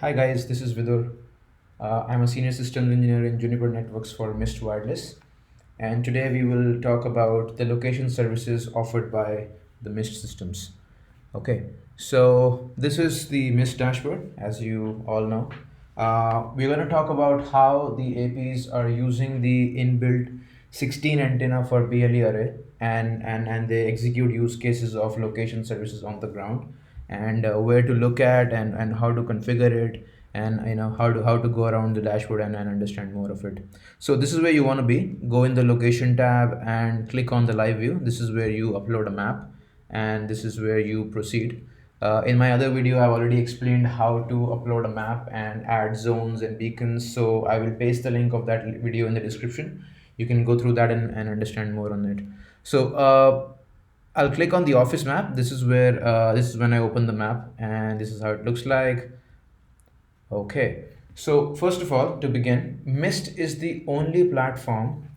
Hi guys, this is Vidur. I'm a senior systems engineer in Juniper Networks for Mist Wireless, and today we will talk about the location services offered by the Mist systems. Okay, so this is the Mist dashboard, as you all know. We're going to talk about how the APs are using the inbuilt 16 antenna for BLE array, and they execute use cases of location services on the ground, and where to look at, and how to configure it, and how to go around the dashboard, and understand more of it. So this is where you want to be. Go in the location tab and click on the live view. This is where you upload a map, and this is where you proceed. In my other video, I've already explained how to upload a map and add zones and beacons, so I will paste the link of that video in the description. You can go through that and understand more on it. So I'll click on the office map. This is where this is when I open the map, and this is how it looks like. Okay, so first of all, to begin, Mist is the only platform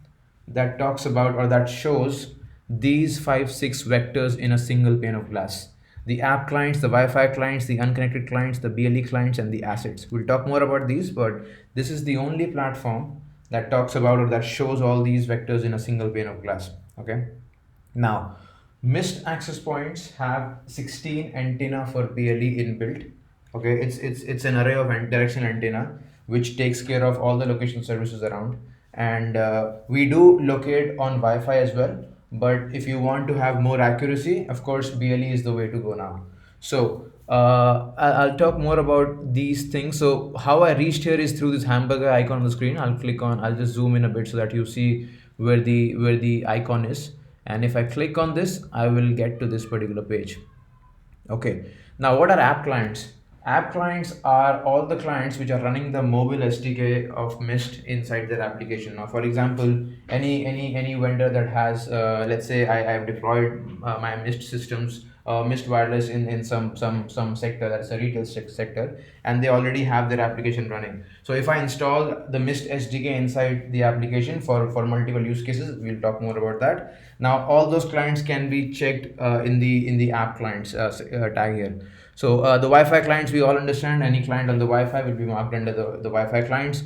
that talks about, or that shows, these 5 6 vectors in a single pane of glass: the app clients, the Wi-Fi clients, the unconnected clients, the BLE clients, and the assets. We'll talk more about these, but this is the only platform that talks about, or that shows, all these vectors in a single pane of glass. Okay, now Mist access points have 16 antenna for BLE inbuilt. Okay, it's an array of directional antenna which takes care of all the location services around, and we do locate on Wi-Fi as well. But if you want to have more accuracy, of course, BLE is the way to go now. So I'll talk more about these things. So how I reached here is through this hamburger icon on the screen. I'll click on. I'll just zoom in a bit so that you see where the icon is. And if I click on this, I will get to this particular page. Okay, now what are app clients? App clients are all the clients which are running the mobile SDK of Mist inside their application. Now, for example, any vendor that has, let's say I have deployed my Mist systems, Mist wireless in some sector, that's a retail sector, and they already have their application running. So if I install the Mist SDK inside the application for multiple use cases, we'll talk more about that. Now all those clients can be checked in the app clients tag here. So the Wi-Fi clients, we all understand, any client on the Wi-Fi will be marked under the Wi-Fi clients.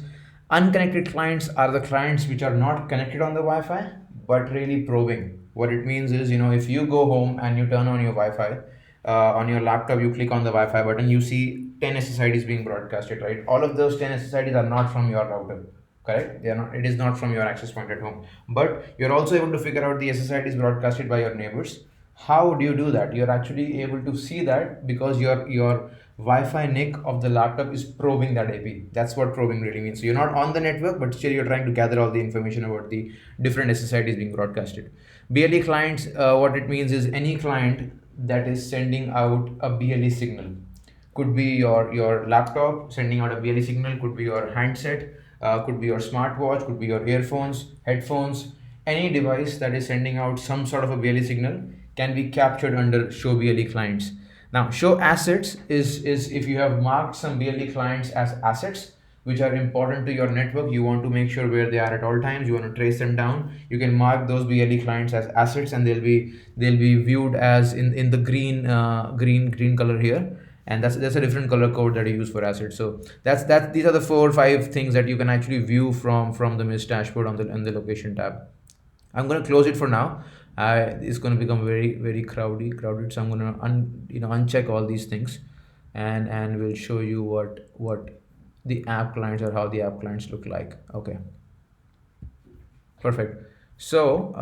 Unconnected clients are the clients which are not connected on the Wi-Fi but really probing. What it means is, if you go home and you turn on your Wi-Fi on your laptop, you click on the Wi-Fi button, you see 10 SSIDs being broadcasted, right? All of those 10 SSIDs are not from your router, correct? They are not. It is not from your access point at home. But you're also able to figure out the SSIDs broadcasted by your neighbors. How do you do that? You're actually able to see that because your Wi-Fi NIC of the laptop is probing that AP. That's what probing really means. So you're not on the network, but still you're trying to gather all the information about the different SSIDs being broadcasted. BLE clients, what it means is any client that is sending out a BLE signal. Could be your laptop sending out a BLE signal, could be your handset, could be your smartwatch, could be your earphones, headphones. Any device that is sending out some sort of a BLE signal can be captured under show BLE clients. Now, show assets is if you have marked some BLE clients as assets which are important to your network, you want to make sure where they are at all times, you want to trace them down, you can mark those BLE clients as assets, and they'll be viewed as in the green color here, and that's a different color code that you use for assets. So these are the 4 or 5 things that you can actually view from the Mist dashboard on the location tab. I'm going to close it for now. It's going to become very very crowded. So I'm going to uncheck all these things, and we'll show you what the app clients, or how the app clients look like. Okay, perfect. So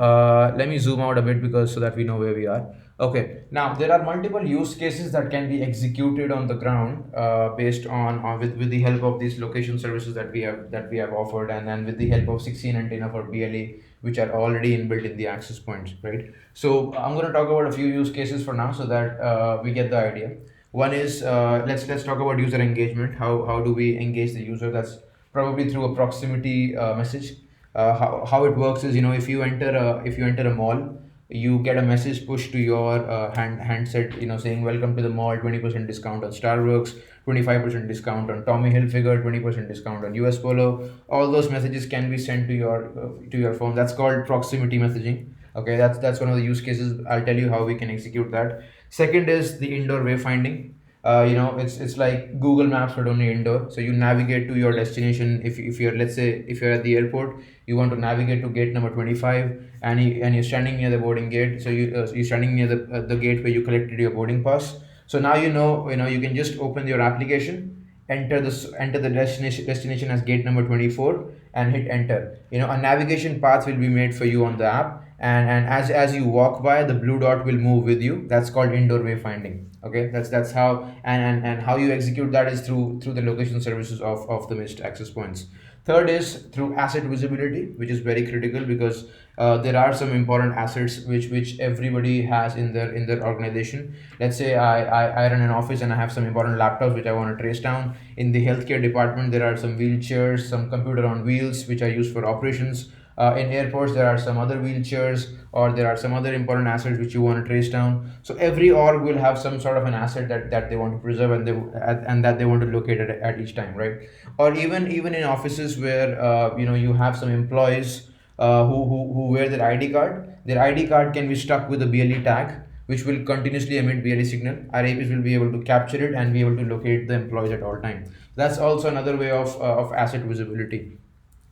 let me zoom out a bit, because so that we know where we are. Okay, now there are multiple use cases that can be executed on the ground based on with the help of these location services that we have offered, and then with the help of 16 antenna for BLE, which are already inbuilt in the access points, right? So I'm going to talk about a few use cases for now, so that we get the idea. One is, let's talk about user engagement. How do we engage the user? That's probably through a proximity message. How it works is, if you enter a mall, you get a message pushed to your handset, saying welcome to the mall, 20% discount on Starbucks, 25% discount on Tommy Hilfiger, 20% discount on US Polo. All those messages can be sent to your phone. That's called proximity messaging. Okay, that's one of the use cases. I'll tell you how we can execute that. Second is the indoor wayfinding. it's like Google Maps but only indoor. So you navigate to your destination. If you're, let's say, if you're at the airport, you want to navigate to gate number 25, and you're standing near the boarding gate. So you're standing near the gate where you collected your boarding pass. So now you can just open your application, enter the destination as gate number 24, and hit enter. A navigation path will be made for you on the app, and as you walk by, the blue dot will move with you. That's called indoor wayfinding. Okay, that's how, and how you execute that is through the location services of the Mist access points. Third is through asset visibility, which is very critical, because there are some important assets which everybody has in their organization. Let's say I run an office and I have some important laptops which I want to trace down. In the healthcare department, there are some wheelchairs, some computer on wheels which are used for operations. In airports, there are some other wheelchairs, or there are some other important assets which you want to trace down. So every org will have some sort of an asset that they want to preserve, and that they want to locate at each time, right? Or even in offices where you have some employees who wear their ID card. Their ID card can be stuck with a BLE tag, which will continuously emit BLE signal. Our APs will be able to capture it and be able to locate the employees at all times. That's also another way of asset visibility.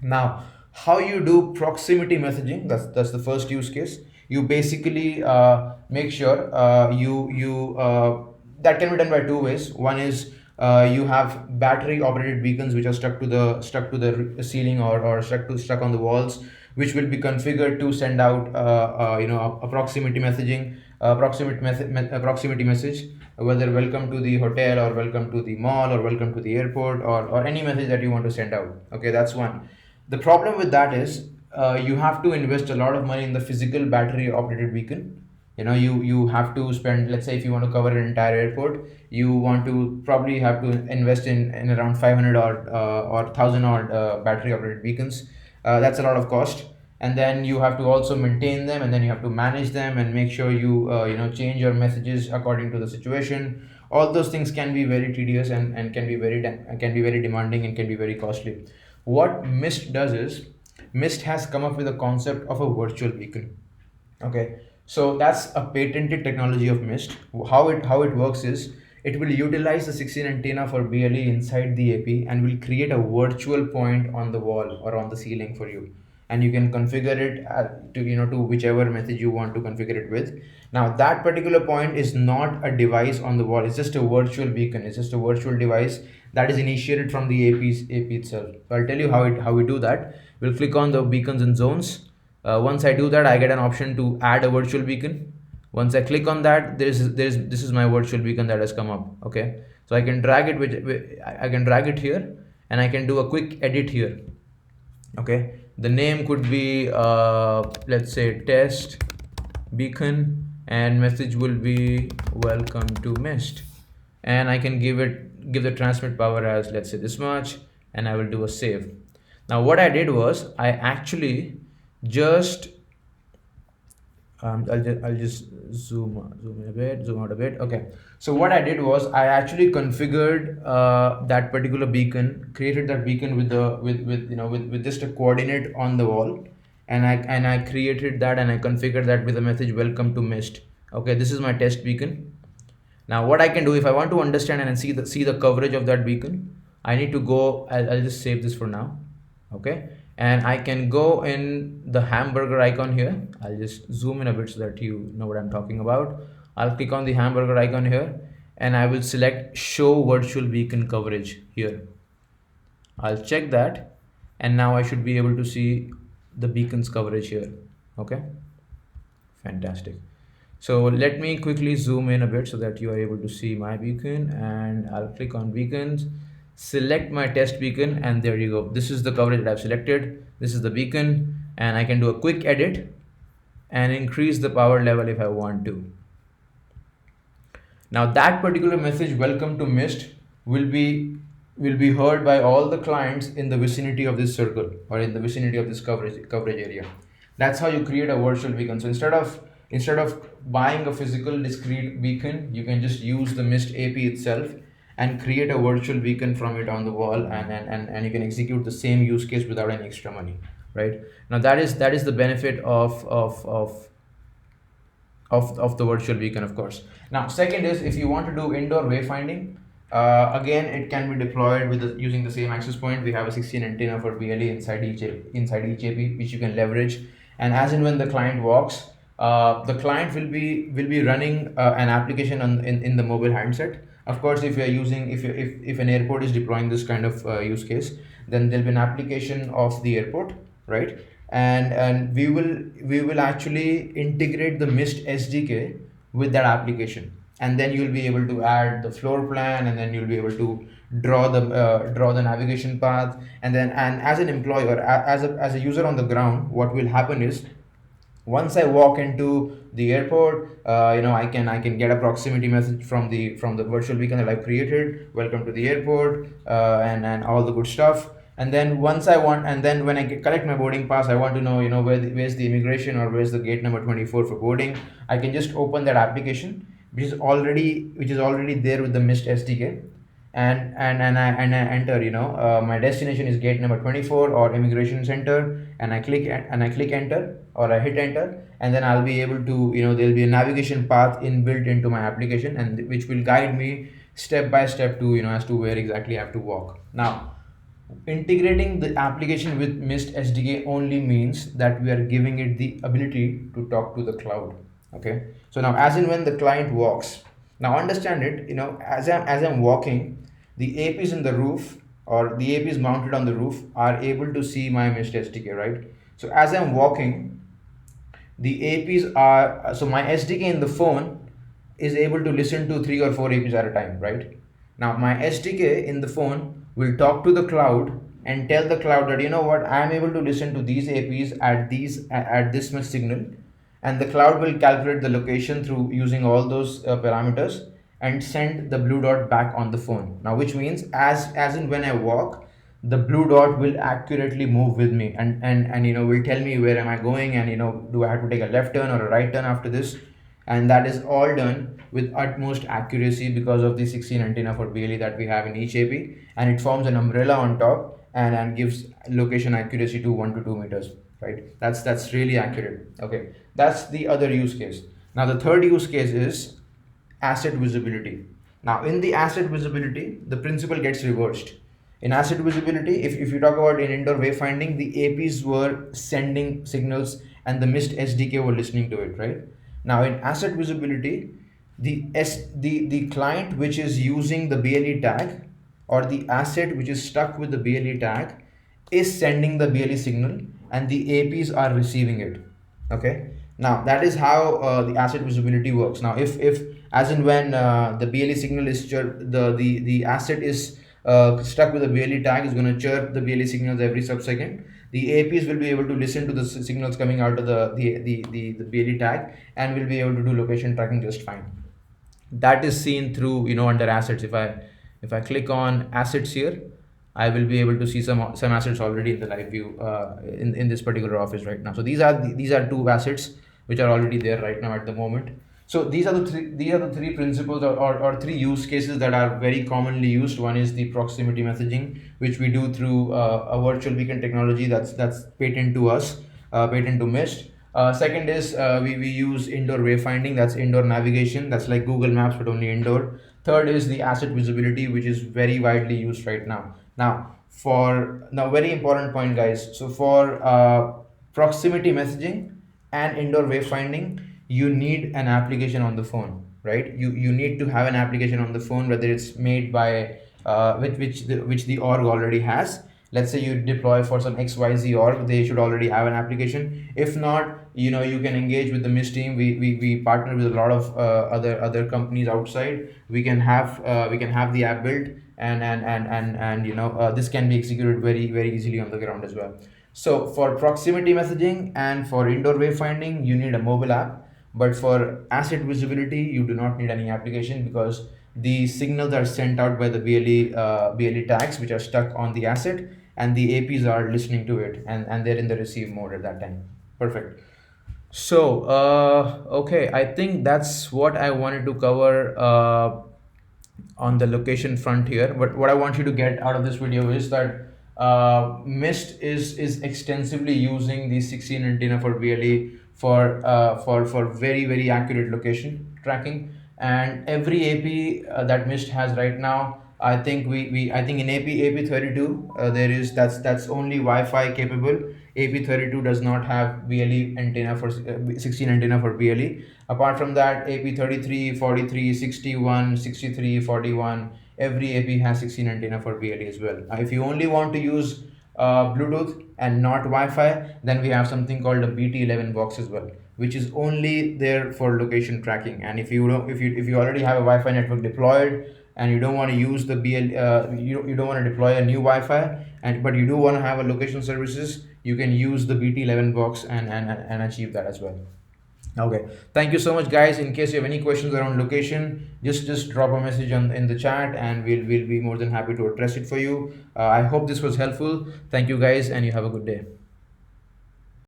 Now, how you do proximity messaging, that's the first use case. You basically make sure that can be done by two ways. One is you have battery operated beacons which are stuck to the ceiling, or stuck on the walls, which will be configured to send out a proximity messaging, proximity message, whether welcome to the hotel, or welcome to the mall, or welcome to the airport, or any message that you want to send out. Okay, that's one. The problem with that is you have to invest a lot of money in the physical battery operated beacon. You have to spend, let's say, if you want to cover an entire airport, you want to probably have to invest in around 500 or 1000 odd battery operated beacons. That's a lot of cost. And then you have to also maintain them, and then you have to manage them, and make sure you change your messages according to the situation. All those things can be very tedious, and can be very demanding, and can be very costly. What Mist does is, Mist has come up with a concept of a virtual beacon. Okay, so that's a patented technology of Mist. How it works is, it will utilize the 16 antenna for BLE inside the AP, and will create a virtual point on the wall or on the ceiling for you, and you can configure it to whichever method you want to configure it with. Now, that particular point is not a device on the wall. It's just a virtual beacon. It's just a virtual device that is initiated from the AP itself. So I'll tell you how we do that. We'll click on the beacons and zones. Once I do that, I get an option to add a virtual beacon. Once I click on that, this is my virtual beacon that has come up. Okay, so I can drag it here, and I can do a quick edit here. Okay, the name could be let's say test beacon, and message will be welcome to Mist, and I can give the transmit power as, let's say, this much, and I will do a save. Now what I did was, I actually just I'll just zoom out a bit. Okay, so what I did was, I actually configured that particular beacon, created that beacon with just a coordinate on the wall, and I created that, and I configured that with the message welcome to Mist. Okay, this is my test beacon. Now what I can do, if I want to understand and see the coverage of that beacon, I need to go, I'll just save this for now. Okay, and I can go in the hamburger icon here. I'll just zoom in a bit so that you know what I'm talking about. I'll click on the hamburger icon here, and I will select show virtual beacon coverage here. I'll check that, and now I should be able to see the beacons coverage here. Okay, fantastic. So let me quickly zoom in a bit so that you are able to see my beacon, and I'll click on beacons, select my test beacon, and there you go. This is the coverage that I've selected. This is the beacon, and I can do a quick edit and increase the power level if I want to. Now that particular message, welcome to Mist, will be heard by all the clients in the vicinity of this circle, or in the vicinity of this coverage area. That's how you create a virtual beacon. So instead of buying a physical discrete beacon, you can just use the Mist AP itself and create a virtual beacon from it on the wall, and you can execute the same use case without any extra money, right? Now that is the benefit of of the virtual beacon, of course. Now, second is if you want to do indoor wayfinding, again, it can be deployed with using the same access point. We have a 16 antenna for BLE inside each AP, which you can leverage. And as and when the client walks, the client will be running an application in the mobile handset. Of course, if you're using if an airport is deploying this kind of use case, then there'll be an application of the airport, right? And we will actually integrate the Mist SDK with that application, and then you'll be able to add the floor plan, and then you'll be able to draw the navigation path. And as an employee or as a user on the ground, what will happen is once I walk into the airport, I can get a proximity message from the virtual beacon that I've created. Welcome to the airport, and all the good stuff. And then when I collect my boarding pass, I want to know, where's the immigration, or where's the gate number 24 for boarding. I can just open that application, which is already there with the Mist SDK, and I enter, my destination is gate number 24 or immigration center, and I click enter, or I hit enter, and then I'll be able to, there'll be a navigation path inbuilt into my application, and which will guide me step by step to, as to where exactly I have to walk. Now, integrating the application with Mist SDK only means that we are giving it the ability to talk to the cloud. Okay, so now as and when the client walks, now understand it, as I'm walking, the APs in the roof, or the APs mounted on the roof, are able to see my Mist SDK, right? So as I'm walking, the APs are, so my SDK in the phone is able to listen to 3 or 4 APs at a time, right? Now my SDK in the phone will talk to the cloud and tell the cloud that, I am able to listen to these APs at this much signal, and the cloud will calculate the location through using all those parameters and send the blue dot back on the phone. Now, which means as in when I walk, the blue dot will accurately move with me, and will tell me where am I going, and do I have to take a left turn or a right turn after this. And that is all done with utmost accuracy because of the 16 antenna for BLE that we have in each AP, and it forms an umbrella on top and gives location accuracy to 1 to 2 meters, right? That's really accurate. Okay, that's the other use case. Now the third use case is asset visibility. Now in the asset visibility, the principle gets reversed. In asset visibility, if you talk about in indoor wayfinding, the APs were sending signals and the Mist SDK were listening to it, right? Now in asset visibility, the client which is using the BLE tag, or the asset which is stuck with the BLE tag, is sending the BLE signal, and the APs are receiving it. Okay, now that is how the asset visibility works. Now if as and when the BLE signal is the asset is stuck with the BLE tag, is going to chirp the BLE signals every sub-second. The APs will be able to listen to the signals coming out of the BLE tag, and will be able to do location tracking just fine. That is seen through, under assets. If I click on assets here, I will be able to see some assets already in the live view in this particular office right now. So these are 2 assets which are already there right now at the moment. So these are the three principles, or 3 use cases that are very commonly used. One is the proximity messaging, which we do through a virtual beacon technology that's patent to us, patent to Mist. Second is we use indoor wayfinding, that's indoor navigation, that's like Google Maps but only indoor. Third is the asset visibility, which is very widely used right now. Now very important point, guys. So for proximity messaging and indoor wayfinding, you need an application on the phone, right? You need to have an application on the phone, whether it's made by which the org already has. Let's say you deploy for some XYZ org, they should already have an application. If not, you can engage with the Mist team. We partner with a lot of other companies outside. We can have the app built, and this can be executed very, very easily on the ground as well. So for proximity messaging and for indoor wayfinding, you need a mobile app. But for asset visibility, you do not need any application, because the signals are sent out by the BLE tags, which are stuck on the asset, and the APs are listening to it, and they're in the receive mode at that time. Perfect. So okay, I think that's what I wanted to cover on the location front here. But what I want you to get out of this video is that Mist is extensively using the 16 antenna for BLE for very accurate location tracking. And every AP that MIST has right now, I think I think in AP32 there is that's only Wi-Fi capable. AP32 does not have BLE antenna for 16 antenna for BLE. Apart from that, AP33, 43, 61, 63, 41, every AP has 16 antenna for BLE as well. If you only want to use Bluetooth and not Wi-Fi, then we have something called a BT11 box as well, which is only there for location tracking. And if you don't, if you already have a Wi-Fi network deployed and you don't want to use the you don't want to deploy a new Wi-Fi, and but you do want to have a location services, you can use the BT11 box and achieve that as well. Okay, thank you so much, guys. In case you have any questions around location, just drop a message in the chat, and we'll be more than happy to address it for you. I hope this was helpful. Thank you, guys, and you have a good day.